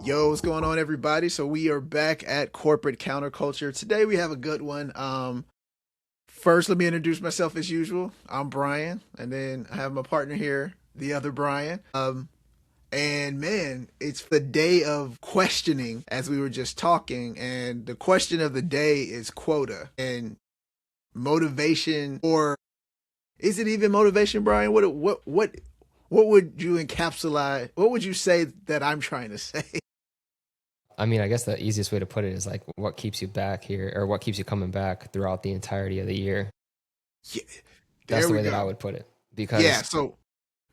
Yo, what's going on, everybody? So we are back at Corporate Counterculture. Today we have a good one. First, let me introduce myself as usual. I'm Bryan, and then I have my partner here, the other Bryan. And man, it's the day of questioning, as we were just talking, and the question of the day is quota and motivation, or is it even motivation, Bryan? What would you encapsulate? What would you say that I'm trying to say? I mean, I guess the easiest way to put it is like what keeps you back here or what keeps you coming back throughout the entirety of the year. Yeah, That's there the we way that I go. would put it. Yeah, Because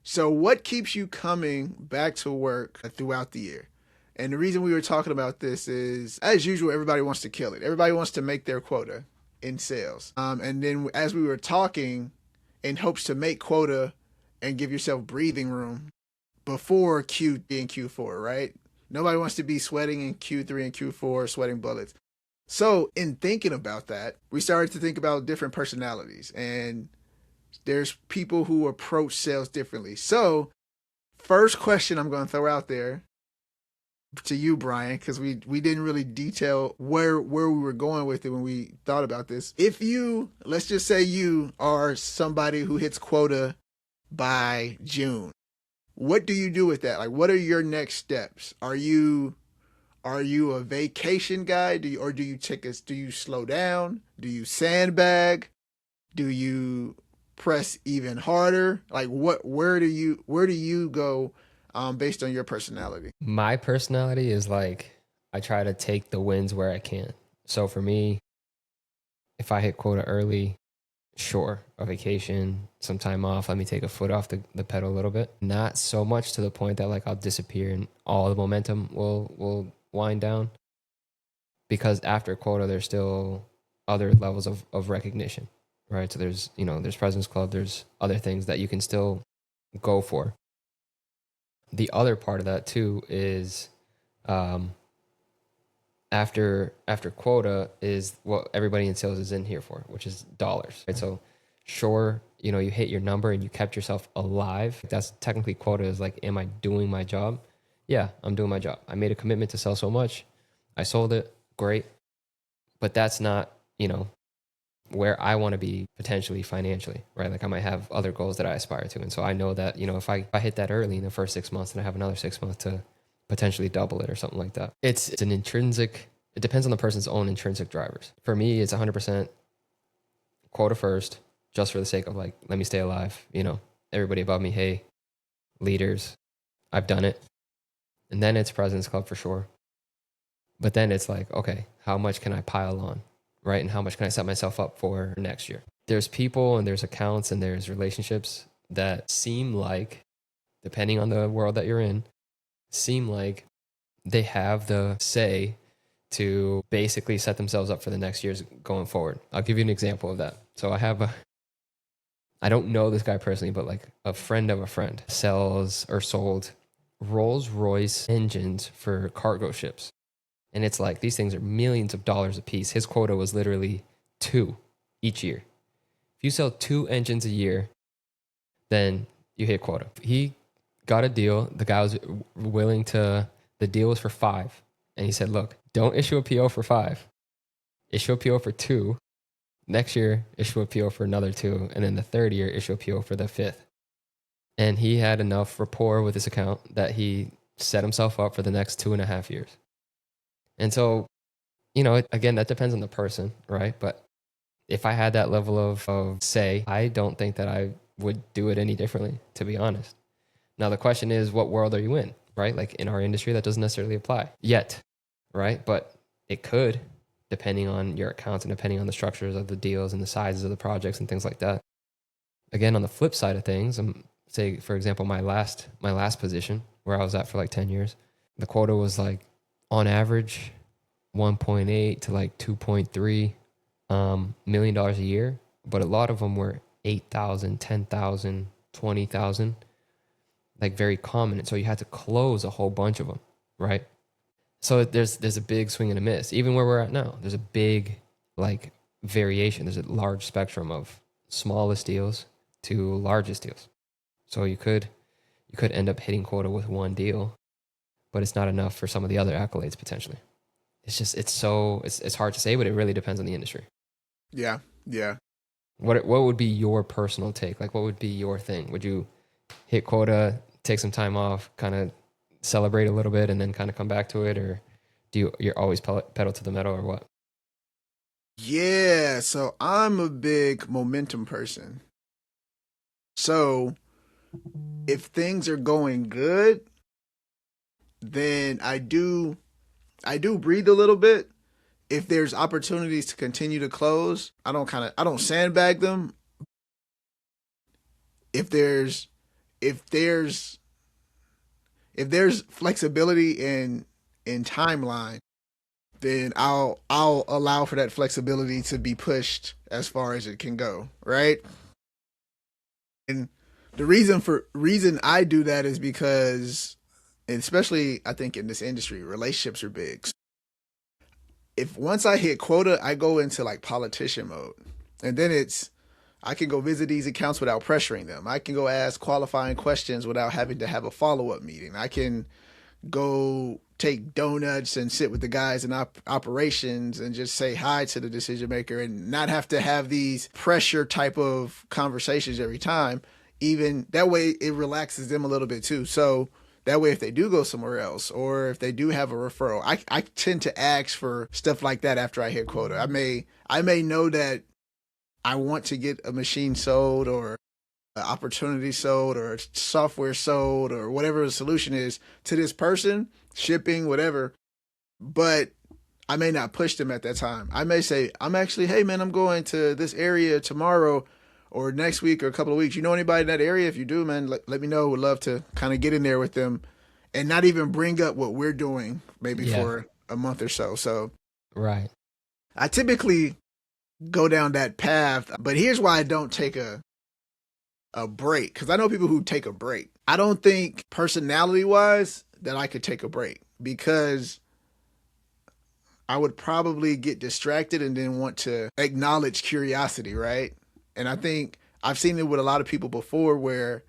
so what keeps you coming back to work throughout the year? And the reason we were talking about this is, as usual, everybody wants to kill it. Everybody wants to make their quota in sales. And then as we were talking, in hopes to make quota and give yourself breathing room before Q3 and Q4, right? Nobody wants to be sweating in Q3 and Q4, sweating bullets. So in thinking about that, we started to think about different personalities, and there's people who approach sales differently. So first question I'm going to throw out there to you, Bryan, because we didn't really detail where we were going with it when we thought about this. If you, let's just say you are somebody who hits quota by June, what do you do with that? Like, what are your next steps? Are you a vacation guy? Do you take us? Do you slow down? Do you sandbag? Do you press even harder? Like, what? Where do you go, based on your personality? my personality is like I try to take the wins where I can. So for me, if I hit quota early, sure, a vacation, some time off, let me take a foot off the pedal a little bit. Not so much to the point that like I'll disappear and all the momentum will wind down. Because after quota, there's still other levels of recognition, right? So there's President's Club, there's other things that you can still go for. The other part of that too is um, after quota is what everybody in sales is in here for, which is dollars, right? So sure, you hit your number and you kept yourself alive. That's technically quota is like, am I doing my job? Yeah, I'm doing my job. I made a commitment to sell so much. I sold it. Great. But that's not, where I want to be potentially financially, right? Like I might have other goals that I aspire to. And so I know that, if I hit that early in the first 6 months, then I have another 6 months to potentially double it or something like that. It's an intrinsic, it depends on the person's own intrinsic drivers. For me, it's 100% quota first, just for the sake of like, let me stay alive. Everybody above me, hey, leaders, I've done it. And then it's President's Club for sure. But then it's like, okay, how much can I pile on? Right? And how much can I set myself up for next year? There's people and there's accounts and there's relationships that seem like, depending on the world that you're in, seem like they have the say to basically set themselves up for the next years going forward. I'll give you an example of that. So I don't know this guy personally, but like a friend of a friend sells or sold Rolls Royce engines for cargo ships. And it's like these things are millions of dollars a piece. His quota was literally 2 each year. If you sell 2 engines a year, then you hit quota. He got a deal. The guy was willing to, the deal was for 5. And he said, look, don't issue a PO for 5. Issue a PO for 2. Next year, issue a PO for another 2. And then the third year, issue a PO for the 5th. And he had enough rapport with his account that he set himself up for the next 2.5 years. And so, again, that depends on the person, right? But if I had that level of say, I don't think that I would do it any differently, to be honest. Now, the question is, what world are you in, right? Like in our industry, that doesn't necessarily apply yet, right? But it could, depending on your accounts and depending on the structures of the deals and the sizes of the projects and things like that. Again, on the flip side of things, say, for example, my last position where I was at for like 10 years, the quota was like, on average, 1.8 to like 2.3 million dollars a year, but a lot of them were 8,000, 10,000, 20,000, like very common. And so you had to close a whole bunch of them, right? So there's a big swing and a miss. Even where we're at now, there's a big like variation. There's a large spectrum of smallest deals to largest deals. So you could end up hitting quota with one deal, but it's not enough for some of the other accolades potentially. It's just, it's hard to say, but it really depends on the industry. Yeah. Yeah. What would be your personal take? Like, what would be your thing? Would you hit quota, take some time off, kind of celebrate a little bit, and then kind of come back to it, or you're always pedal to the metal, or what? Yeah. So I'm a big momentum person. So if things are going good, then I do breathe a little bit. If there's opportunities to continue to close, I don't sandbag them. If there's if there's if there's flexibility in timeline, then I'll allow for that flexibility to be pushed as far as it can go, right? And the reason I do that is because, and especially I think in this industry, relationships are big. If once I hit quota, I go into like politician mode. And then I can go visit these accounts without pressuring them. I can go ask qualifying questions without having to have a follow-up meeting. I can go take donuts and sit with the guys in operations and just say hi to the decision maker and not have to have these pressure type of conversations every time. Even that way it relaxes them a little bit too. So that way if they do go somewhere else or if they do have a referral, I tend to ask for stuff like that after I hit quota. I may know that I want to get a machine sold or an opportunity sold or software sold or whatever the solution is to this person, shipping, whatever. But I may not push them at that time. I may say, hey man, I'm going to this area tomorrow or next week or a couple of weeks. You know anybody in that area? If you do, man, let me know. Would love to kind of get in there with them and not even bring up what we're doing maybe for a month or so. So Right. I typically go down that path, but here's why I don't take a break, because I know people who take a break. I don't think personality wise that I could take a break because I would probably get distracted and then want to acknowledge curiosity, right? And I think I've seen it with a lot of people before where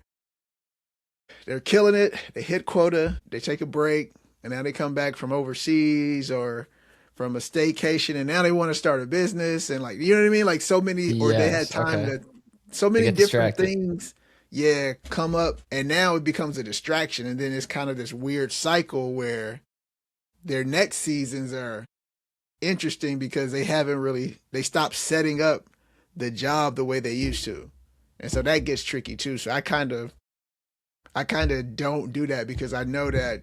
they're killing it, they hit quota, they take a break, and now they come back from overseas or from a staycation and now they want to start a business and like, you know what I mean? Like so many, or they had Yes. time Okay. to, so They many get different distracted. things, come up and now it becomes a distraction. And then it's kind of this weird cycle where their next seasons are interesting because they stopped setting up the job the way they used to. And so that gets tricky too. So I kind of don't do that because I know that,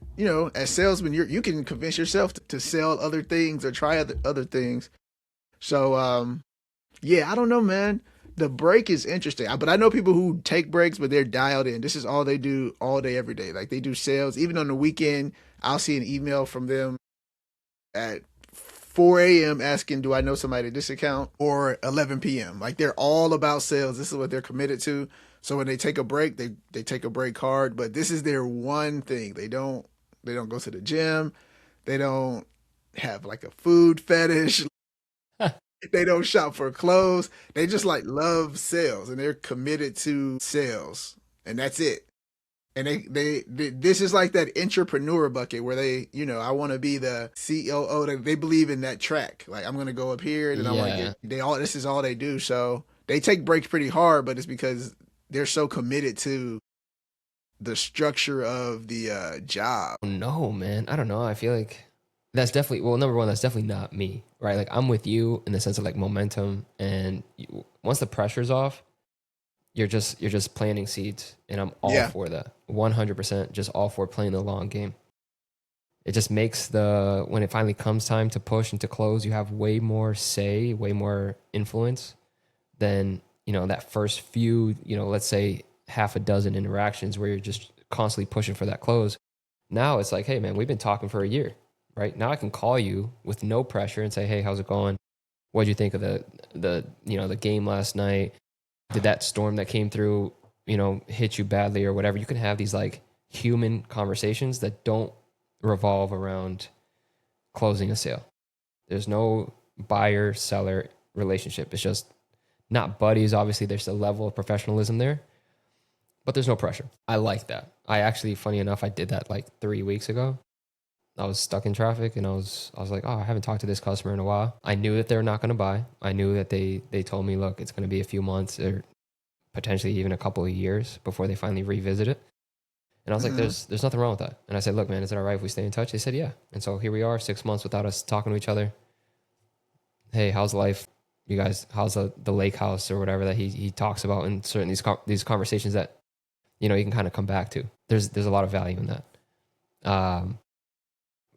as salesmen, you can convince yourself to sell other things or try other things. So, yeah, I don't know, man. The break is interesting, but I know people who take breaks, but they're dialed in. This is all they do all day, every day. Like they do sales. Even on the weekend, I'll see an email from them at 4 a.m. asking, do I know somebody at this account, or 11 p.m. Like they're all about sales. This is what they're committed to. So when they take a break, they take a break hard, but this is their one thing. They don't go to the gym. They don't have like a food fetish. They don't shop for clothes. They just like love sales and they're committed to sales. And that's it. And they this is like that entrepreneur bucket where I want to be the COO. They believe in that track. Like I'm gonna go up here and I want to Yeah. this is all they do. So they take breaks pretty hard, but it's because they're so committed to the structure of the job. No, man. I don't know. I feel like that's definitely, well, number one, that's definitely not me, right? Like I'm with you in the sense of like momentum, and once the pressure's off, you're just planting seeds, and I'm all Yeah. for that. 100% just all for playing the long game. It just makes when it finally comes time to push and to close, you have way more say, way more influence than, that first few, let's say half a dozen interactions where you're just constantly pushing for that close. Now it's like, hey man, we've been talking for a year, right? Now I can call you with no pressure and say, hey, how's it going? What'd you think of the game last night? Did that storm that came through, hit you badly or whatever? You can have these like human conversations that don't revolve around closing a sale. There's no buyer seller relationship. It's just not buddies. Obviously, there's a level of professionalism there, but there's no pressure. I like that. I actually, funny enough, I did that like 3 weeks ago. I was stuck in traffic, and I was like, oh, I haven't talked to this customer in a while. I knew that they're not going to buy. I knew that they told me, look, it's going to be a few months or potentially even a couple of years before they finally revisit it. And I was like, Mm-hmm. there's nothing wrong with that. And I said, look, man, is it all right if we stay in touch? They said, yeah. And so here we are, 6 months without us talking to each other. Hey, how's life? You guys, how's the lake house or whatever that he talks about in certain these conversations that, you know, you can kind of come back to. There's a lot of value in that.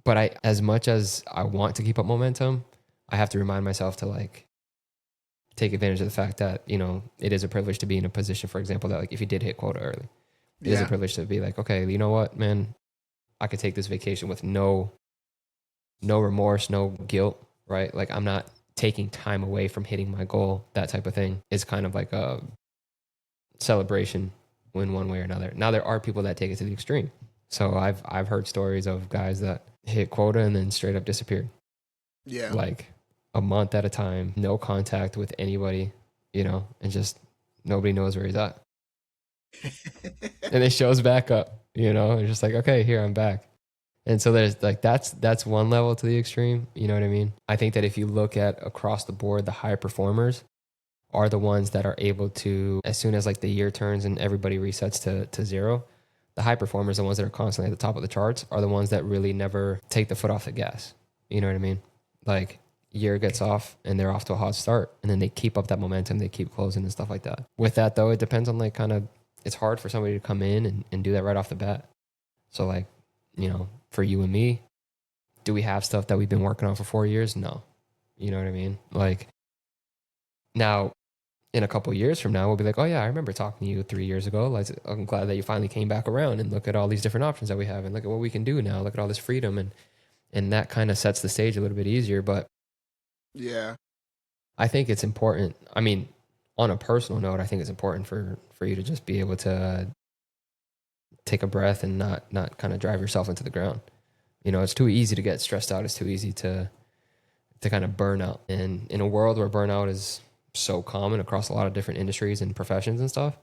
But as much as I want to keep up momentum, I have to remind myself to like take advantage of the fact that, you know, it is a privilege to be in a position, for example, that like if you did hit quota early, it is a Yeah. privilege to be like, okay, you know what, man, I could take this vacation with no remorse, no guilt, right? Like I'm not taking time away from hitting my goal. That type of thing is kind of like a celebration in one way or another. Now there are people that take it to the extreme. So I've heard stories of guys that hit quota and then straight up disappeared. Yeah. Like a month at a time, no contact with anybody, you know, and just nobody knows where he's at. And it shows back up, you know, and just like, okay, here I'm back. And so there's like that's one level to the extreme, you know what I mean? I think that if you look at across the board, the high performers are the ones that are able to, as soon as like the year turns and everybody resets to zero, the high performers, the ones that are constantly at the top of the charts, are the ones that really never take the foot off the gas. You know what I mean? Like year gets off and they're off to a hot start, and then they keep up that momentum, they keep closing and stuff like that. With that though, it depends on like kind of, it's hard for somebody to come in and do that right off the bat. So like, you know, for you and me, do we have stuff that we've been working on for 4 years? No. You know what I mean? Like now, in a couple of years from now, we'll be like, oh yeah, I remember talking to you 3 years ago. Like, I'm glad that you finally came back around, and look at all these different options that we have, and look at what we can do now. Look at all this freedom, and that kind of sets the stage a little bit easier. But Yeah. I think it's important. I mean, on a personal note, I think it's important for you to just be able to take a breath and not kind of drive yourself into the ground. You know, it's too easy to get stressed out. It's too easy to kind of burn out. And in a world where burnout is so common across a lot of different industries and professions and stuff,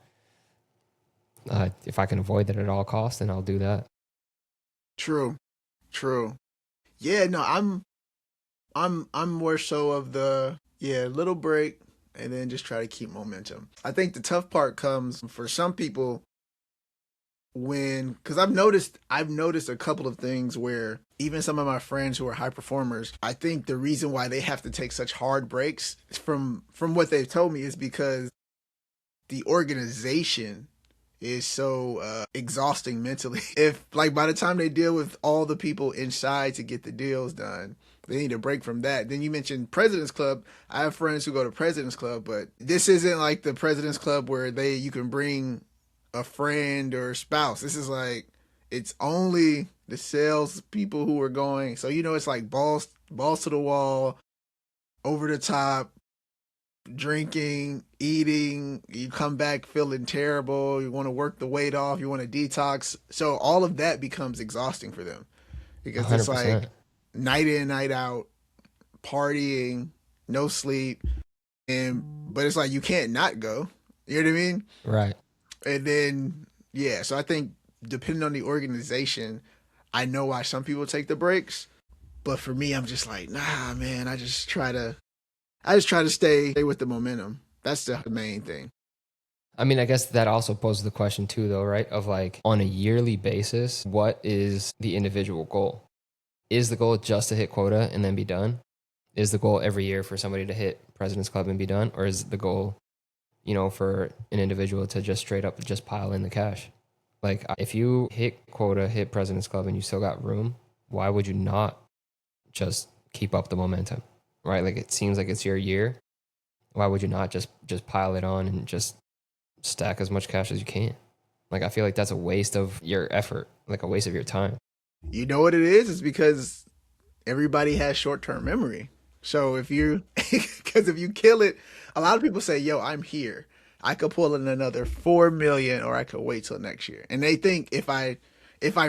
if I can avoid that at all costs, then I'll do that. True. True. Yeah, no, I'm more so of the, yeah, little break and then just try to keep momentum. I think the tough part comes for some people when, because I've noticed a couple of things where even some of my friends who are high performers, I think the reason why they have to take such hard breaks from what they've told me is because the organization is so exhausting mentally. If like by the time they deal with all the people inside to get the deals done, they need a break from that. Then you mentioned President's Club. I have friends who go to President's Club, but this isn't like the President's Club where you can bring a friend or spouse. This is like it's only the sales people who are going. So you know it's like balls to the wall, over the top, drinking, eating, you come back feeling terrible, you want to work the weight off, you want to detox. So all of that becomes exhausting for them because it's like 100%. night in, night out, partying, no sleep, and but it's like you can't not go. You know what I mean? Right. And then yeah, so I think depending on the organization, I know why some people take the breaks, but for me, I'm just like, nah, man. I just try to stay with the momentum. That's the main thing. I mean, I guess that also poses the question too, though, right? Of like on a yearly basis, what is the individual goal? Is the goal just to hit quota and then be done? Is the goal every year for somebody to hit President's Club and be done? Or is the goal, you know, for an individual to just straight up just pile in the cash? Like if you hit quota, hit President's Club and you still got room, why would you not just keep up the momentum? Right? Like it seems like it's your year. Why would you not just pile it on and just stack as much cash as you can? Like I feel like that's a waste of your effort, like a waste of your time. You know what it is? It's because everybody has short term memory. So if you, because if you kill it, a lot of people say, "Yo, I'm here. I could pull in another 4 million, or I could wait till next year." And they think if I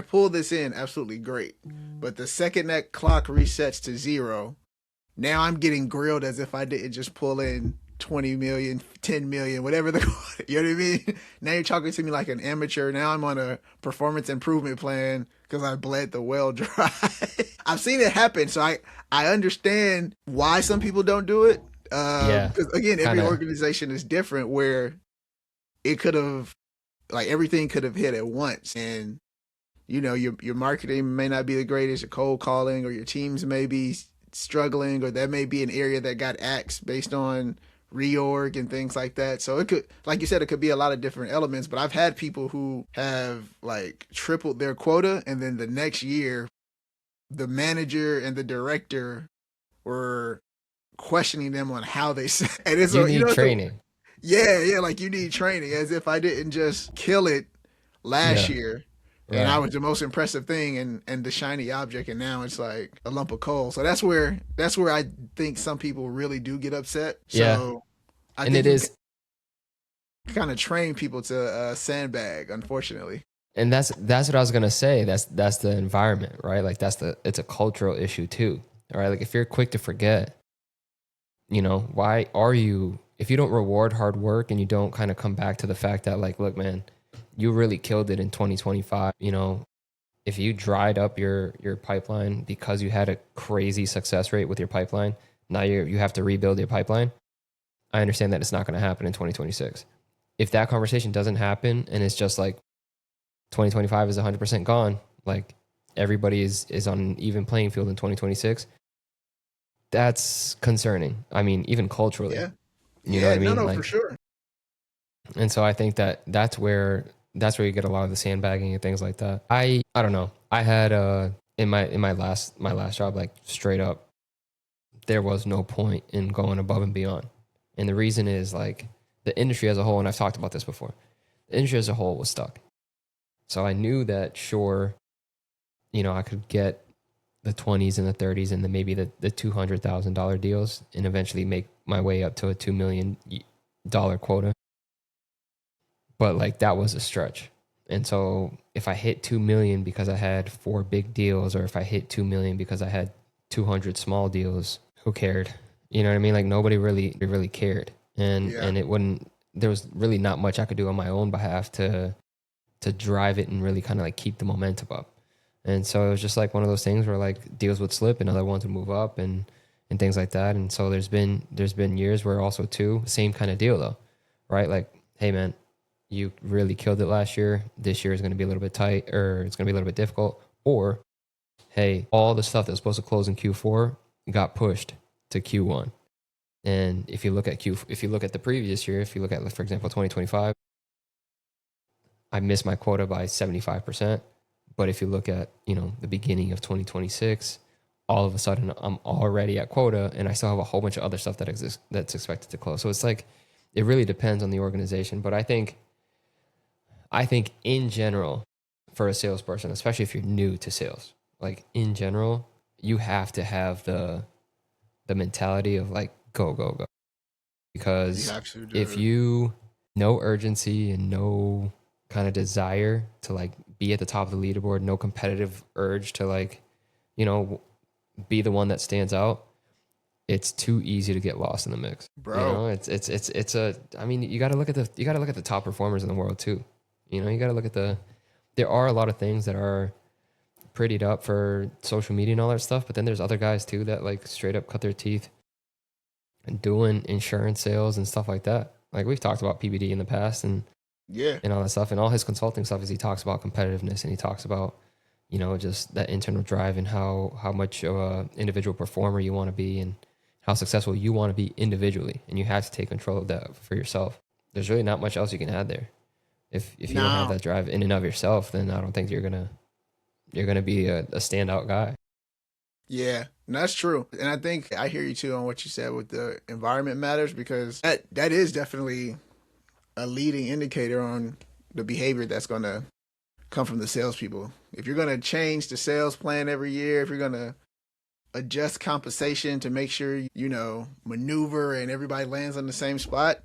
pull this in, absolutely great. But the second that clock resets to zero, now I'm getting grilled as if I didn't just pull in 20 million, 10 million, whatever the, you know what I mean? Now you're talking to me like an amateur. Now I'm on a performance improvement plan because I bled the well dry. I've seen it happen. So I understand why some people don't do it. Yeah, Because again, every kind of. organization is different where it could have, like everything could have hit at once. And, you know, your marketing may not be the greatest, your cold calling, or your teams may be struggling, or that may be an area that got axed based on reorg and things like that. So it could, like you said, it could be a lot of different elements. But I've had people who have like tripled their quota, and then the next year, the manager and the director were questioning them on how they said. And it's You a, you need know, it's a, training. yeah, like you need training, as if I didn't just kill it last Yeah, year and I right. was the most impressive thing and the shiny object, and now it's like a lump of coal. So that's where I think some people really do get upset. Yeah, So I and think it you is, can kind of train people to sandbag, unfortunately. and that's what I was gonna say. That's the environment, right? Like it's a cultural issue too. All right, like if you're quick to forget, you know, why are you? If you don't reward hard work and you don't kind of come back to the fact that like, look, man, you really killed it in 2025. You know, if you dried up your pipeline because you had a crazy success rate with your pipeline, now you have to rebuild your pipeline. I understand that it's not going to happen in 2026. If that conversation doesn't happen and it's just like 2025 is 100% gone, like everybody is on an even playing field in 2026, that's concerning. I mean, even culturally, Yeah. you know what Yeah, I no, mean? no, for Like, sure. and so I think that that's where you get a lot of the sandbagging and things like that. I don't know. I had in my last job, like straight up, there was no point in going above and beyond. And the reason is like the industry as a whole, and I've talked about this before, the industry as a whole was stuck. So I knew that sure, you know, I could get the 20s and the 30s and then maybe the $200,000 deals and eventually make my way up to a $2 million quota. But like that was a stretch. And so if I hit 2 million because I had four big deals, or if I hit 2 million because I had 200 small deals, who cared? You know what I mean? Like nobody really cared. Yeah. And it wouldn't, there was really not much I could do on my own behalf to drive it and really kind of like keep the momentum up. And so it was just like one of those things where like deals would slip and other ones would move up and things like that. And so there's been years where also too, same kind of deal though, right? Like, hey man, you really killed it last year. This year is going to be a little bit tight, or it's going to be a little bit difficult. Or, hey, all the stuff that was supposed to close in Q4 got pushed to Q1. And if you look at the previous year, if you look at, for example, 2025, I missed my quota by 75%. But if you look at, you know, the beginning of 2026, all of a sudden I'm already at quota and I still have a whole bunch of other stuff that exists that's expected to close. So it's like, it really depends on the organization. But I think in general, for a salesperson, especially if you're new to sales, like in general, you have to have the mentality of like go go go, You because have to if do. you no urgency and no kind of desire to like be at the top of the leaderboard, no competitive urge to like, you know, be the one that stands out, it's too easy to get lost in the mix. You Bro. know, it's a, I mean, you got to look at the top performers in the world too. You know, you got to look at there are a lot of things that are prettied up for social media and all that stuff, but then there's other guys too that like straight up cut their teeth and doing insurance sales and stuff like that. Like we've talked about PBD in the past Yeah. and all that stuff, and all his consulting stuff is he talks about competitiveness and he talks about, you know, just that internal drive and how much of a individual performer you want to be and how successful you want to be individually, and you have to take control of that for yourself. There's really not much else you can add there. If you don't have Now, that drive in and of yourself, then I don't think you're gonna be a standout guy. yeah, that's true. And I think I hear you too on what you said with the environment matters, because that is definitely a leading indicator on the behavior that's going to come from the salespeople. If you're going to change the sales plan every year, if you're going to adjust compensation to make sure, you know, maneuver and everybody lands on the same spot,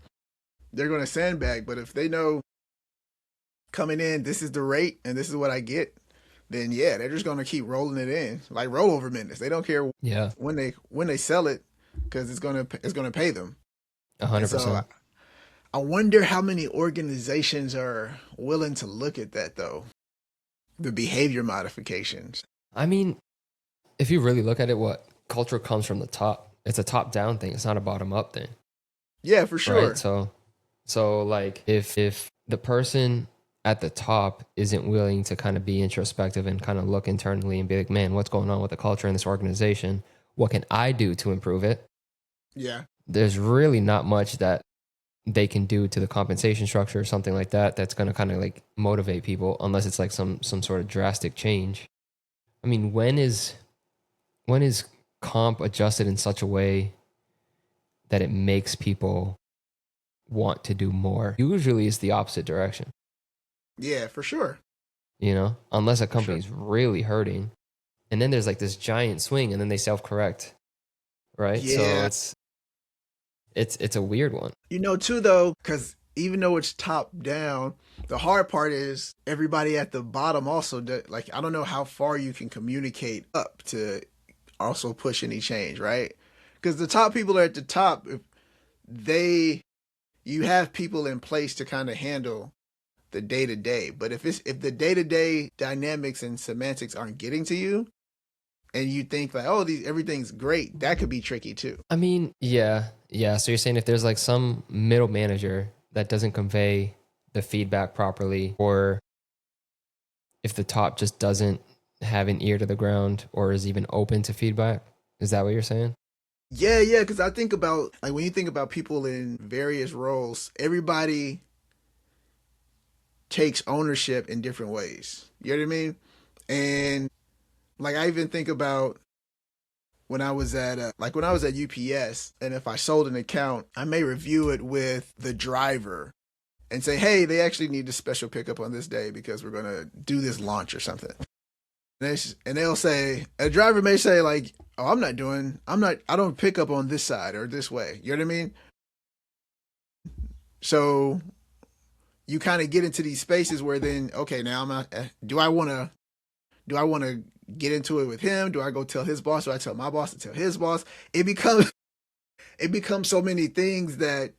they're going to sandbag. But if they know coming in, this is the rate and this is what I get, then yeah, they're just going to keep rolling it in like rollover minutes. They don't care Yeah, when they sell it, because it's going to pay them. And so 100%. I wonder how many organizations are willing to look at that though, the behavior modifications. I mean, if you really look at it, what culture comes from the top. It's a top down thing. It's not a bottom up thing, Yeah, for right? sure. So like if the person at the top isn't willing to kind of be introspective and kind of look internally and be like, man, what's going on with the culture in this organization? What can I do to improve it? Yeah. There's really not much that they can do to the compensation structure or something like that that's going to kind of like motivate people unless it's like some sort of drastic change. I mean, when is comp adjusted in such a way that it makes people want to do more? Usually it's the opposite direction, Yeah, for sure. unless a For sure. company's really hurting. And then there's like this giant swing and then they self-correct, right? So Yeah. it's a weird one. Too, though, because even though it's top down, the hard part is everybody at the bottom also, like, I don't know how far you can communicate up to also push any change, right? Because the top people are at the top. If they, you have people in place to kind of handle the day to day. But if the day to day dynamics and semantics aren't getting to you, and you think like, oh, everything's great, that could be tricky too. I mean, yeah. Yeah. So you're saying if there's like some middle manager that doesn't convey the feedback properly, or if the top just doesn't have an ear to the ground or is even open to feedback, is that what you're saying? Yeah, yeah, because I think about like when you think about people in various roles, everybody takes ownership in different ways. You know what I mean? And like I even think about when I was at UPS, and if I sold an account, I may review it with the driver and say, "Hey, they actually need a special pickup on this day because we're gonna do this launch or something." And they'll say, a driver may say like, "Oh, I don't pick up on this side or this way." You know what I mean? So you kind of get into these spaces where then, okay, now I'm not. Do I want to get into it with him? Do I go tell his boss? Do I tell my boss to tell his boss? It becomes so many things that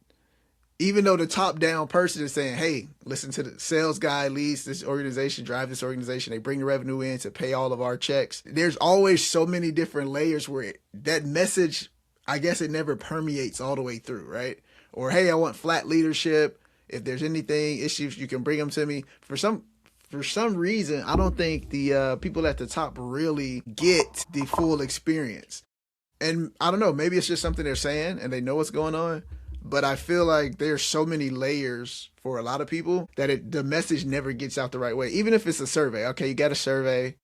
even though the top down person is saying, hey, listen to the sales guy leads this organization, drive this organization, they bring the revenue in to pay all of our checks. There's always so many different layers where that message, I guess it never permeates all the way through, right? Or, hey, I want flat leadership. If there's anything, issues, you can bring them to me. For some reason, I don't think the people at the top really get the full experience. And I don't know, maybe it's just something they're saying and they know what's going on. But I feel like there's so many layers for a lot of people that the message never gets out the right way. Even if it's a survey. Okay, you got a survey.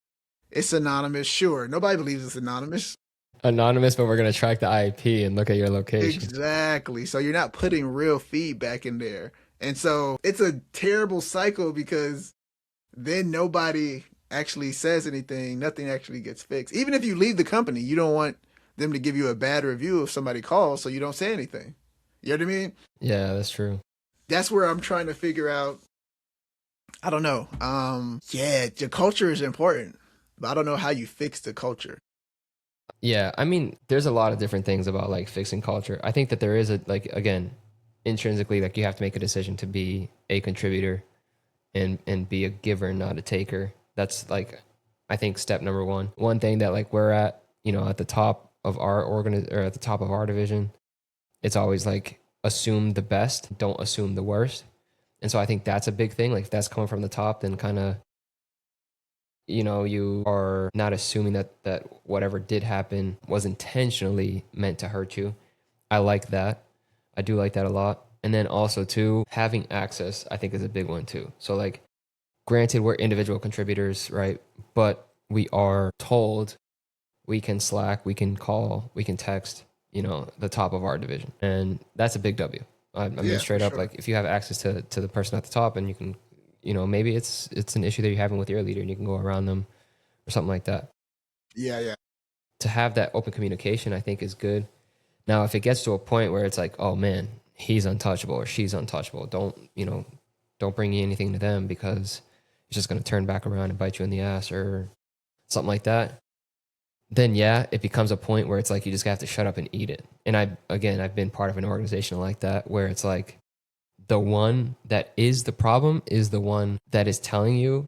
It's anonymous. Sure. Nobody believes it's anonymous. Anonymous, but we're going to track the IP and look at your location. Exactly. So you're not putting real feedback in there. And so it's a terrible cycle because then nobody actually says anything. Nothing actually gets fixed. Even if you leave the company, you don't want them to give you a bad review if somebody calls, so you don't say anything. You know what I mean? Yeah, that's true. That's where I'm trying to figure out. I don't know. Yeah, the culture is important, but I don't know how you fix the culture. Yeah, I mean, there's a lot of different things about like fixing culture. I think that there is a like again, intrinsically like you have to make a decision to be a contributor and be a giver, not a taker. That's like I think step number one. One thing that like we're at, at the top of our or at the top of our division, it's always like assume the best, don't assume the worst. And so I think that's a big thing. Like if that's coming from the top, then kind of you are not assuming that whatever did happen was intentionally meant to hurt you. I like that. I do like that a lot. And then also too, having access, I think is a big one too. So like, granted, we're individual contributors, right? But we are told we can Slack, we can call, we can text, the top of our division. And that's a big W. I mean, Yeah, for straight up, sure. like if you have access to the person at the top and you can, maybe it's an issue that you're having with your leader and you can go around them or something like that. Yeah, yeah. To have that open communication, I think is good. Now, if it gets to a point where it's like, oh man, he's untouchable or she's untouchable, don't bring anything to them because it's just going to turn back around and bite you in the ass or something like that. then yeah, it becomes a point where it's like you just have to shut up and eat it. And I've been part of an organization like that where it's like the one that is the problem is the one that is telling you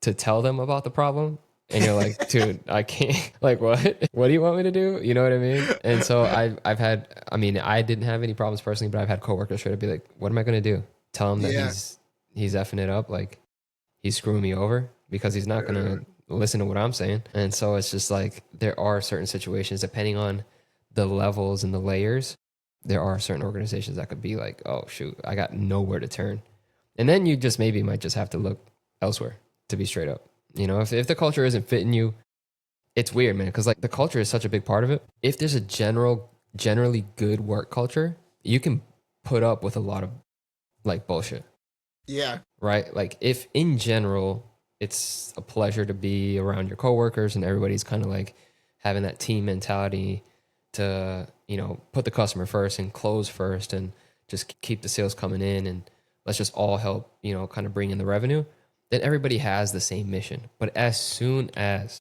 to tell them about the problem. And you're like, dude, I can't, like, what do you want me to do? You know what I mean? And so I've had, I mean, I didn't have any problems personally, but I've had coworkers try to be like, what am I going to do? Tell him that Yeah. he's effing it up. Like he's screwing me over because he's not going to listen to what I'm saying. And so it's just like, there are certain situations depending on the levels and the layers. There are certain organizations that could be like, oh shoot, I got nowhere to turn. And then you just maybe might just have to look elsewhere, to be straight up. You know, if the culture isn't fitting you, it's weird, man. Because like the culture is such a big part of it. If there's a generally good work culture, you can put up with a lot of like bullshit, Yeah. right? Like if in general, it's a pleasure to be around your coworkers and everybody's kind of like having that team mentality to, you know, put the customer first and close first and just keep the sales coming in and let's just all help, you know, kind of bring in the revenue, then everybody has the same mission. But as soon as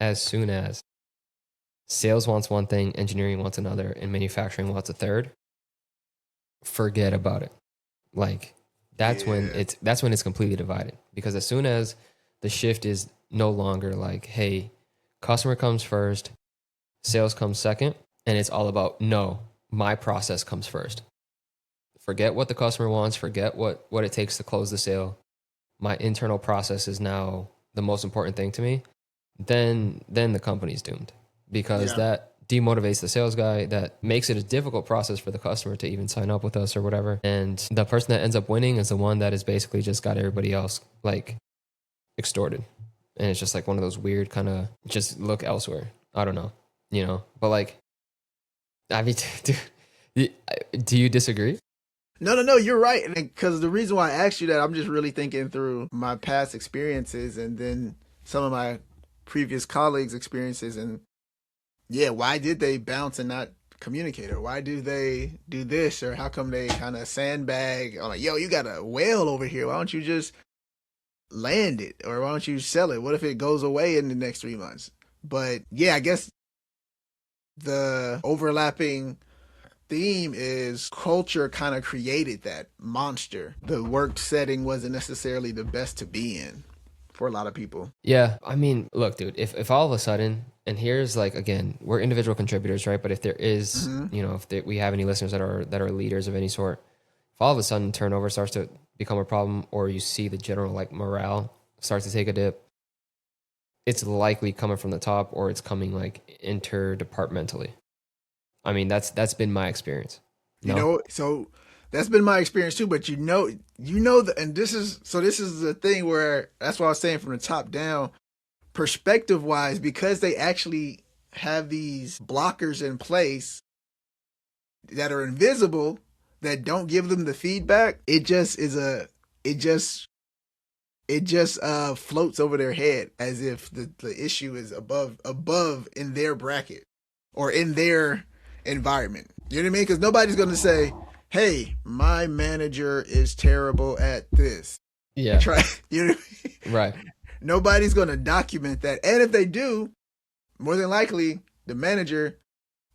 sales wants one thing, engineering wants another, and manufacturing wants a third, forget about it. Like that's when it's completely divided. Because as soon as the shift is no longer like, hey, customer comes first, sales comes second, and it's all about, no, my process comes first. Forget what the customer wants, forget what it takes to close the sale. My internal process is now the most important thing to me. Then the company's doomed because that demotivates the sales guy. That makes it a difficult process for the customer to even sign up with us or whatever. And the person that ends up winning is the one that has basically just got everybody else like extorted. And it's just like one of those weird kind of just look elsewhere. I don't know, you know, but like, I mean, do you disagree? No, you're right. Because the reason why I asked you that, I'm just really thinking through my past experiences and then some of my previous colleagues' experiences. And yeah, why did they bounce and not communicate? Or why do they do this? Or how come they kind of sandbag? I'm like, yo, you got a whale over here. Why don't you just land it? Or why don't you sell it? What if it goes away in the next 3 months? But yeah, I guess the overlapping theme is culture kind of created that monster. The work setting wasn't necessarily the best to be in for a lot of people. Yeah. I mean, look, dude, if all of a sudden, and here's like, again, we're individual contributors, right? But if there is, you know, we have any listeners that are leaders of any sort, if all of a sudden turnover starts to become a problem or you see the general like morale starts to take a dip, it's likely coming from the top or it's coming like interdepartmentally. I mean, that's been my experience. No? You know, so that's been my experience too. But you know that, and this is the thing where that's why I was saying from the top down, perspective wise, because they actually have these blockers in place that are invisible that don't give them the feedback. It just floats over their head as if the issue is above in their bracket or in their environment. You know what I mean? Because nobody's going to say, hey, my manager is terrible at this. Yeah. You know what I mean? Right. Nobody's going to document that. And if they do, more than likely, the manager,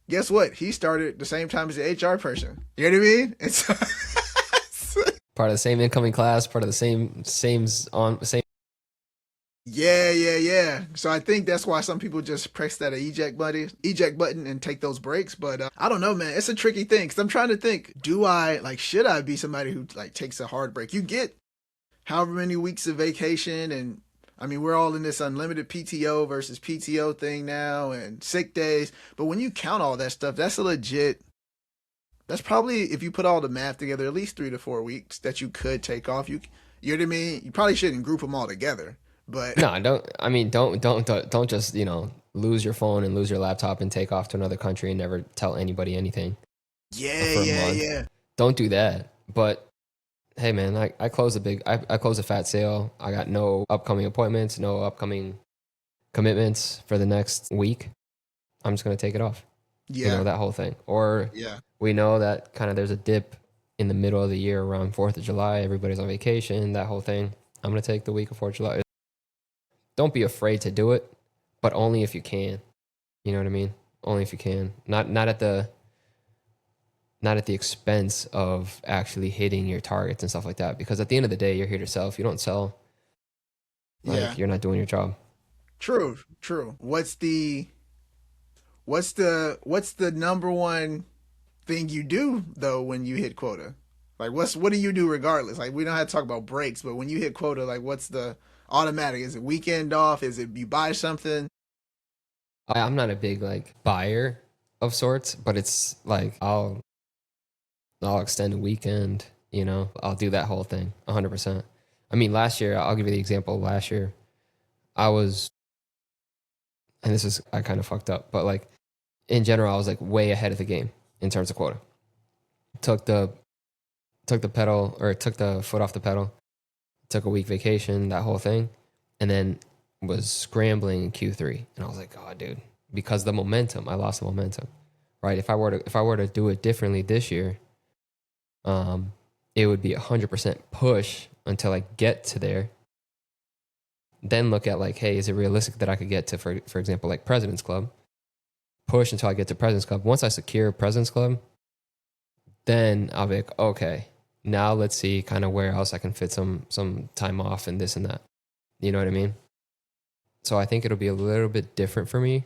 guess what? He started the same time as the HR person. You know what I mean? It's part of the same incoming class, part of the same. Yeah. So I think that's why some people just press that eject button and take those breaks. But I don't know, man. It's a tricky thing because I'm trying to think, should I be somebody who like takes a hard break? You get however many weeks of vacation, and I mean, we're all in this unlimited PTO versus PTO thing now and sick days. But when you count all that stuff, that's probably, if you put all the math together, at least 3 to 4 weeks that you could take off. You know what I mean? You probably shouldn't group them all together. But no, don't just, you know, lose your phone and lose your laptop and take off to another country and never tell anybody anything. Yeah. Don't do that. But hey, man, I closed a fat sale. I got no upcoming appointments, no upcoming commitments for the next week. I'm just gonna take it off. Yeah. You know, that whole thing. Or we know that kind of there's a dip in the middle of the year around 4th of July. Everybody's on vacation. That whole thing. I'm gonna take the week of 4th of July. Don't be afraid to do it, but only if you can. You know what I mean? Only if you can. Not at the expense of actually hitting your targets and stuff like that. Because at the end of the day, you're here to sell. If you don't sell, Yeah. like you're not doing your job. True. True. What's the number one thing you do though when you hit quota? Like what do you do regardless? Like we don't have to talk about breaks, but when you hit quota, like what's the automatic? Is it weekend off? Is it you buy something? I'm not a big like buyer of sorts, but it's like I'll extend a weekend, I'll do that whole thing 100%. I mean, last year, I'll give you the example. Last year, I was, and this is, I kind of fucked up, but like in general, I was like way ahead of the game in terms of quota. Took the, took the pedal or took the foot off the pedal, took a week vacation, that whole thing, and then was scrambling in Q3. And I was like, oh, dude, because the momentum, I lost the momentum, right? If I were to do it differently this year, it would be 100% push until I get to there. Then look at like, hey, is it realistic that I could get to, for example, like President's Club? Push until I get to President's Club. Once I secure President's Club, then I'll be like, okay, now let's see kind of where else I can fit some time off and this and that. You know what I mean? So I think it'll be a little bit different for me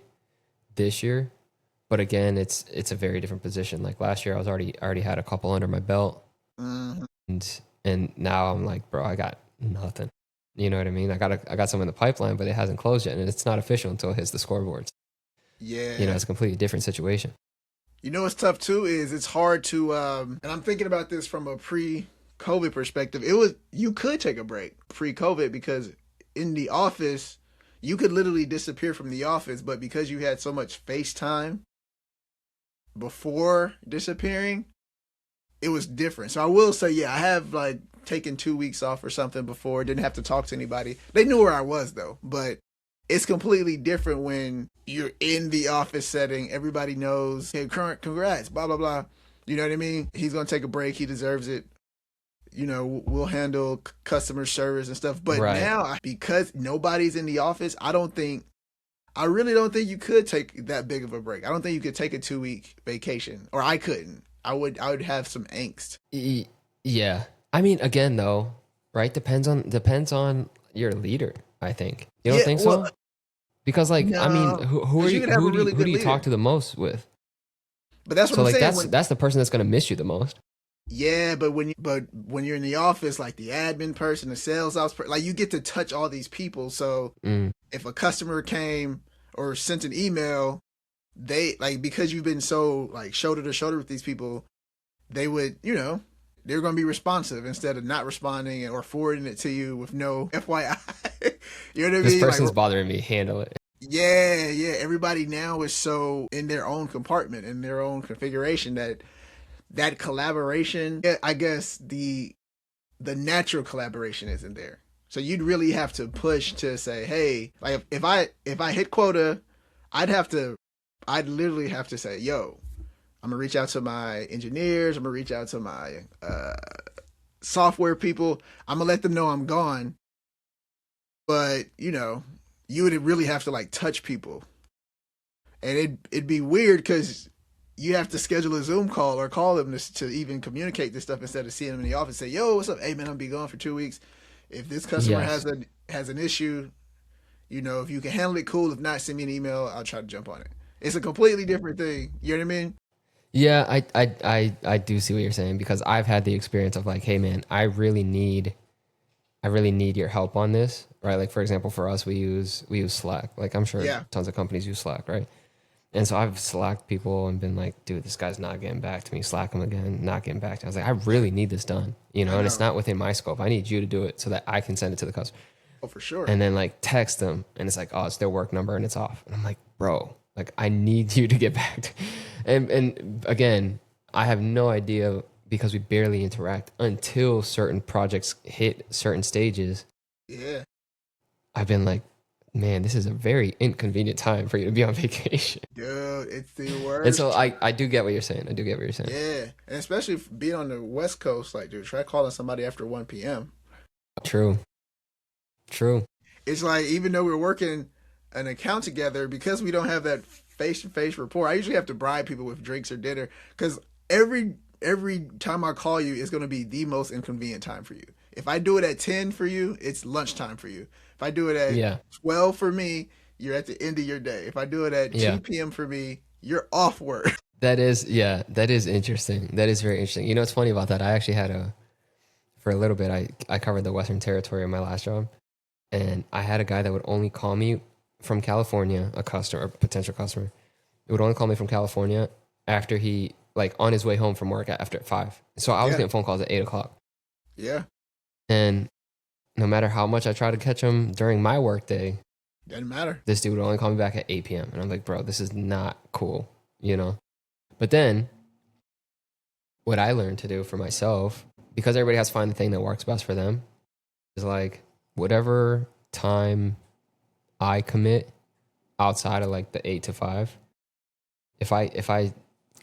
this year. But again, it's a very different position. Like last year, I already had a couple under my belt, Mhm. and now I'm like, bro, I got nothing. You know what I mean? I got some in the pipeline, but it hasn't closed yet, and it's not official until it hits the scoreboards. Yeah. It's a completely different situation. You know what's tough too is it's hard to and I'm thinking about this from a pre-COVID perspective. You could take a break pre-COVID because in the office you could literally disappear from the office, but because you had so much FaceTime before disappearing, it was different. So I will say, yeah, I have like taken 2 weeks off or something before. Didn't have to talk to anybody. They knew where I was though, but it's completely different when you're in the office setting. Everybody knows, hey, current, congrats, blah blah blah. You know what I mean? He's gonna take a break. He deserves it. We'll handle customer service and stuff. But Right. now, because nobody's in the office, I really don't think you could take that big of a break. I don't think you could take a 2 week vacation, or I couldn't. I would have some angst. Yeah. I mean, again, though, right? Depends on your leader. I think you don't Yeah, think well, so? Because, like, I mean, no, who are because you you? could have a Who do you, really who good do you talk leader. to the most with? But that's what So, I'm like, saying. that's the person that's gonna miss you the most. Yeah, but when you're in the office, like the admin person, the sales ops person, like you get to touch all these people. So Mm, if a customer came or sent an email, they like because you've been so like shoulder to shoulder with these people, they would they're going to be responsive instead of not responding or forwarding it to you with no FYI. You know what I this mean? Like person's bothering me. Handle it. yeah, yeah. Everybody now is so in their own compartment, in their own configuration that collaboration. Yeah, I guess the natural collaboration isn't there. So you'd really have to push to say, hey, like if I hit quota, I'd have to, I'd literally have to say, yo, I'm gonna reach out to my engineers. I'm gonna reach out to my software people. I'm gonna let them know I'm gone. But you would really have to like touch people, and it'd be weird because you have to schedule a Zoom call or call them to even communicate this stuff instead of seeing them in the office. Say, yo, what's up? Hey man, I'm gonna be gone for 2 weeks. If this customer Yes. has an issue, if you can handle it, cool. If not, send me an email. I'll try to jump on it. It's a completely different thing. You know what I mean? Yeah, I do see what you're saying because I've had the experience of like, hey man, I really need your help on this, right? Like for example, for us, we use Slack. Like I'm sure Yeah, tons of companies use Slack, right? And so I've Slacked people and been like, dude, this guy's not getting back to me. Slack him again, not getting back to me. I was like, I really need this done, I and it's know. not within my scope. I need you to do it so that I can send it to the customer. Oh, for sure. And then like text them and it's like, oh, it's their work number and it's off. And I'm like, bro, like I need you to get back to and again, I have no idea because we barely interact until certain projects hit certain stages. Yeah, I've been like, man, this is a very inconvenient time for you to be on vacation. dude, it's the And so worst. I do get what you're saying. I do get what you're saying. Yeah, and especially being on the West Coast, like, dude, try calling somebody after 1 p.m. True. True. It's like even though we're working an account together, because we don't have that face-to-face rapport. I usually have to bribe people with drinks or dinner because every time I call you, it's going to be the most inconvenient time for you. If I do it at 10 for you, it's lunchtime for you. If I do it at Yeah. 12 for me, you're at the end of your day. If I do it at Yeah. 2 p.m. for me, you're off work. That is, yeah, that is interesting. That is very interesting. You know what's funny about that? I actually for a little bit, I covered the Western Territory in my last job. And I had a guy that would only call me from California, a customer, a potential customer. It would only call me from California after he, like, on his way home from work after 5. So I was Yeah. getting phone calls at 8 o'clock. Yeah. And no matter how much I tried to catch him during my work day, Doesn't matter. this dude would only call me back at 8 p.m. And I'm like, bro, this is not cool, you know? But then what I learned to do for myself, because everybody has to find the thing that works best for them, is like whatever time I commit outside of like the 8 to 5, if I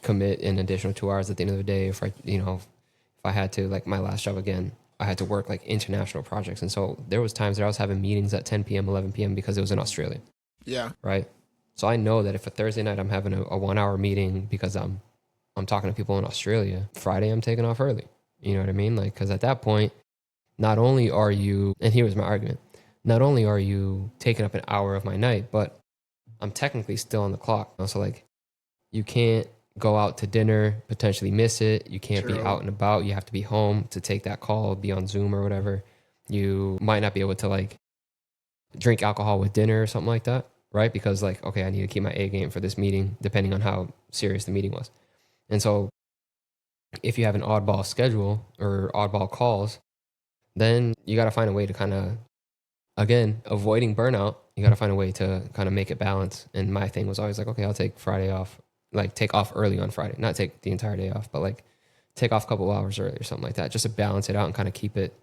commit an additional 2 hours at the end of the day, if I had to, like my last job again, I had to work like international projects. And so there was times that I was having meetings at 10 p.m., 11 p.m. because it was in Australia. Yeah. Right. So I know that if a Thursday night I'm having a 1 hour meeting because I'm talking to people in Australia, Friday I'm taking off early. You know what I mean? Like, because at that point, not only are you, and here was my argument, not only are you taking up an hour of my night, but I'm technically still on the clock. So like, you can't go out to dinner, potentially miss it. You can't be True. out and about. You have to be home to take that call, be on Zoom or whatever. You might not be able to like drink alcohol with dinner or something like that, right? Because like, okay, I need to keep my A game for this meeting, depending on how serious the meeting was. And so if you have an oddball schedule or oddball calls, then you got to find a way to kind of, again, avoiding burnout, you got to find a way to kind of make it balance. And my thing was always like, okay, I'll take Friday off, like take off early on Friday, not take the entire day off, but like take off a couple hours early or something like that, just to balance it out and kind of keep it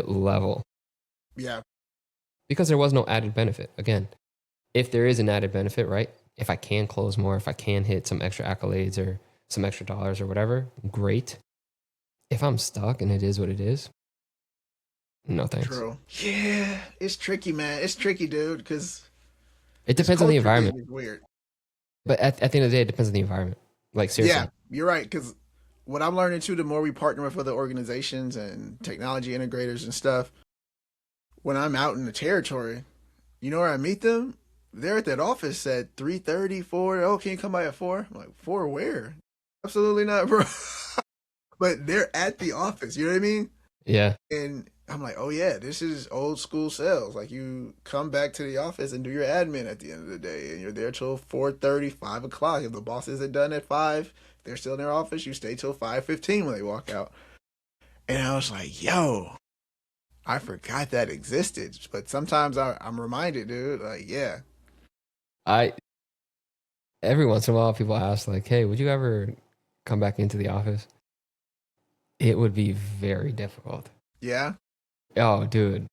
level. Yeah. Because there was no added benefit. Again, if there is an added benefit, right? If I can close more, if I can hit some extra accolades or some extra dollars or whatever, great. If I'm stuck and it is what it is, no thanks. True. Yeah. It's tricky, man. It's tricky, dude, because It depends on the culture thing environment. is weird. But at the end of the day, it depends on the environment. Like, seriously. Yeah, you're right. Because what I'm learning too, the more we partner with other organizations and technology integrators and stuff, when I'm out in the territory, you know where I meet them? They're at that office at 3:30, 4. Oh, can you come by at 4? I'm like, 4 where? Absolutely not, bro. But they're at the office. You know what I mean? Yeah. And I'm like, oh yeah, this is old school sales. Like you come back to the office and do your admin at the end of the day, and you're there till 4:30, 5 o'clock. If the boss isn't done at 5, if they're still in their office, you stay till 5:15 when they walk out. And I was like, yo, I forgot that existed. But sometimes I'm reminded, dude. Like, yeah, Every once in a while, people ask, like, hey, would you ever come back into the office? It would be very difficult. yeah. Oh, dude.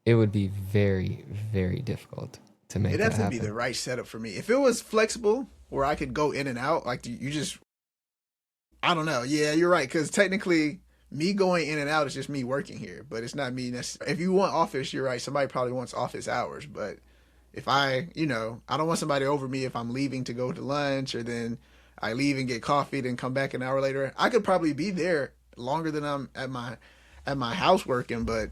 It would be very, very difficult to make It'd that have to happen. be the right setup for me. If it was flexible, where I could go in and out, like you just, I don't know. Yeah, you're right. Because technically, me going in and out is just me working here, but it's not me necessarily. If you want office, you're right. Somebody probably wants office hours, but if I don't want somebody over me if I'm leaving to go to lunch or then I leave and get coffee, then come back an hour later. I could probably be there longer than I'm at my house working, but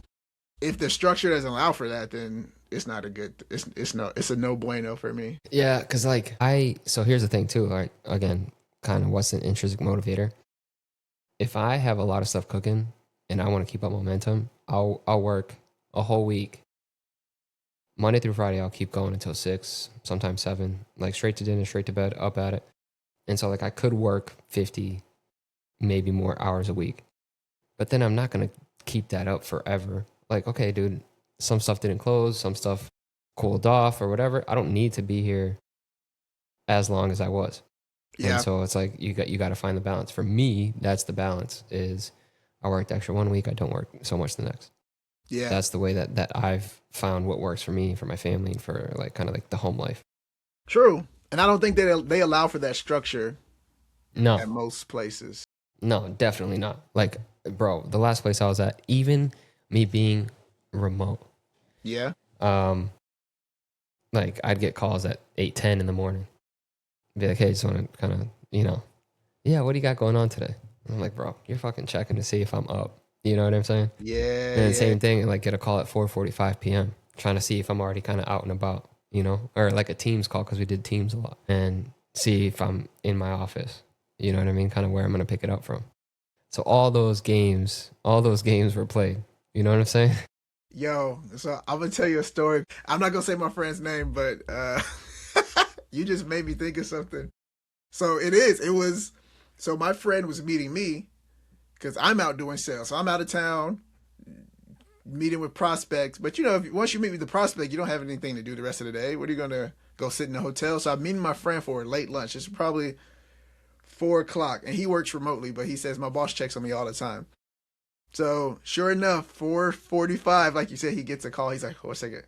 if the structure doesn't allow for that, then it's not a good. It's a no bueno for me. Yeah, because like so here's the thing too. Like again, kind of what's an intrinsic motivator? If I have a lot of stuff cooking and I want to keep up momentum, I'll work a whole week. Monday through Friday, I'll keep going until 6, sometimes 7, like straight to dinner, straight to bed, up at it. And so like I could work 50, maybe more hours a week. But then I'm not going to keep that up forever. Like, okay, dude, some stuff didn't close, some stuff cooled off or whatever. I don't need to be here as long as I was. Yeah. And so it's like you got to find the balance. For me, that's the balance is I worked extra 1 week, I don't work so much the next. Yeah. That's the way that I've found what works for me, for my family, and for like kind of like the home life. True. And I don't think they allow for that structure No, at most places. no, definitely not. Like, bro, the last place I was at, even me being remote, Yeah. like Like I'd get calls at 8:10 in the morning. Be like, hey, just want to kind of, yeah, what do you got going on today? I'm like, bro, you're fucking checking to see if I'm up. You know what I'm saying? Yeah, And then yeah. same thing, like get a call at 4:45 p.m. trying to see if I'm already kind of out and about, or like a Teams call because we did Teams a lot, and see if I'm in my office. You know what I mean? Kind of where I'm gonna pick it up from. So all those games were played. You know what I'm saying? Yo, so I'm gonna tell you a story. I'm not gonna say my friend's name, but you just made me think of something. So it was. So my friend was meeting me because I'm out doing sales. So I'm out of town meeting with prospects. But once you meet with the prospect, you don't have anything to do the rest of the day. What are you gonna go sit in the hotel? So I'm meeting my friend for a late lunch. It's probably 4 o'clock, and he works remotely, but he says my boss checks on me all the time. So sure enough, 4:45, like you said, he gets a call. He's like, "Hold a second,"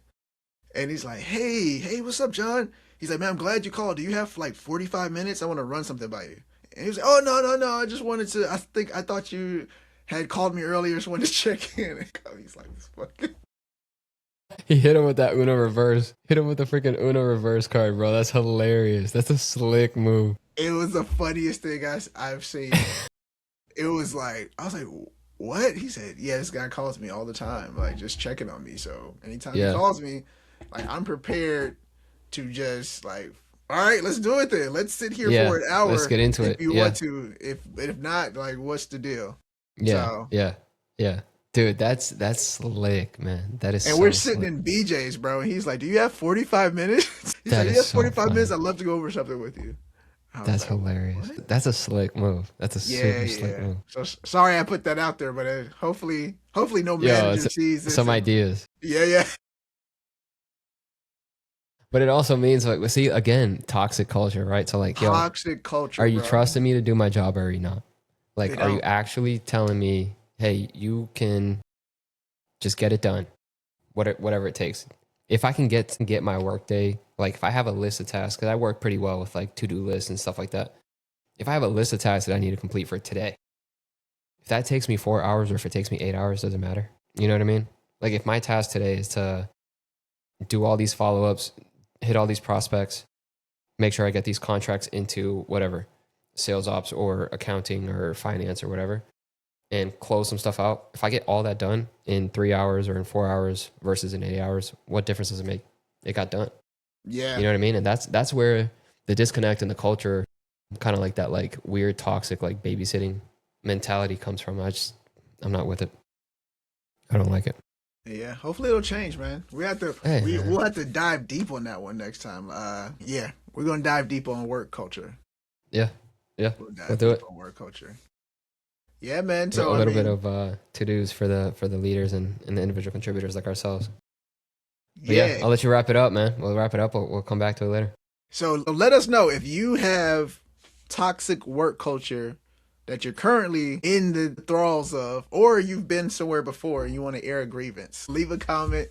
and he's like, "Hey, what's up, John?" He's like, "Man, I'm glad you called. Do you have like 45 minutes? I want to run something by you." And he was like, "Oh, no. I just wanted to. I thought you had called me earlier. Just wanted to check in." And he's like, "This fucking." He hit him with that Uno reverse. Hit him with the freaking Uno reverse card, bro. That's hilarious. That's a slick move. It was the funniest thing I've seen. It was like, I was like, "What?" He said, "Yeah, this guy calls me all the time, like just checking on me. So anytime he Yeah. calls me, like I'm prepared to just like, all right, let's do it then. Let's sit here Yeah. for an hour Let's get into if it. you Yeah. want to. If not, like, what's the deal?" Yeah. So, Yeah. Dude, that's slick, man. That is and so we're sitting slick. in BJ's, bro, and he's like, "Do you have 45 minutes?" He's That like, "You is have so 45 minutes. funny. I'd love to go over something with you." I was That's like, hilarious. "What?" That's a slick move. That's a Yeah, super slick yeah. move. So sorry I put that out there, but hopefully no Yo, manager sees this. some ideas. Yeah. But it also means like, see, again, toxic culture, right? So like, yo, Toxic culture, are you bro. trusting me to do my job or are you not? They Like, are you don't. actually telling me, hey, you can just get it done, whatever it takes? If I can get my work day, like if I have a list of tasks, because I work pretty well with like to-do lists and stuff like that. If I have a list of tasks that I need to complete for today, if that takes me 4 hours or if it takes me 8 hours, doesn't matter. You know what I mean? Like if my task today is to do all these follow-ups, hit all these prospects, make sure I get these contracts into whatever, sales ops or accounting or finance or whatever, and close some stuff out. If I get all that done in 3 hours or in 4 hours versus in 8 hours, what difference does it make? It got done. Yeah. You know what I mean? And that's where the disconnect in the culture, kind of like that like weird toxic like babysitting mentality comes from. I'm not with it. I don't like it. Yeah. Hopefully it'll change, man. Hey, man. We'll have to dive deep on that one next time. Yeah. We're gonna dive deep on work culture. Yeah. We'll dive We'll do deep it. on work culture. Yeah, man. A So little bit of to-dos for the leaders and the individual contributors like ourselves. But yeah, I'll let you wrap it up, man. We'll wrap it up. We'll come back to it later. So let us know if you have toxic work culture that you're currently in the thralls of, or you've been somewhere before and you want to air a grievance. Leave a comment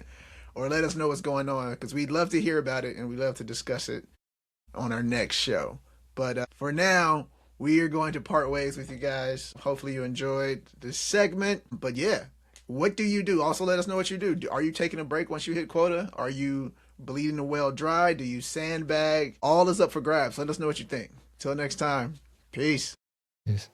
or let us know what's going on, because we'd love to hear about it and we'd love to discuss it on our next show. But for now, we are going to part ways with you guys. Hopefully you enjoyed this segment. But yeah, what do you do? Also, let us know what you do. Are you taking a break once you hit quota? Are you bleeding the well dry? Do you sandbag? All is up for grabs. Let us know what you think. Till next time, peace. Peace.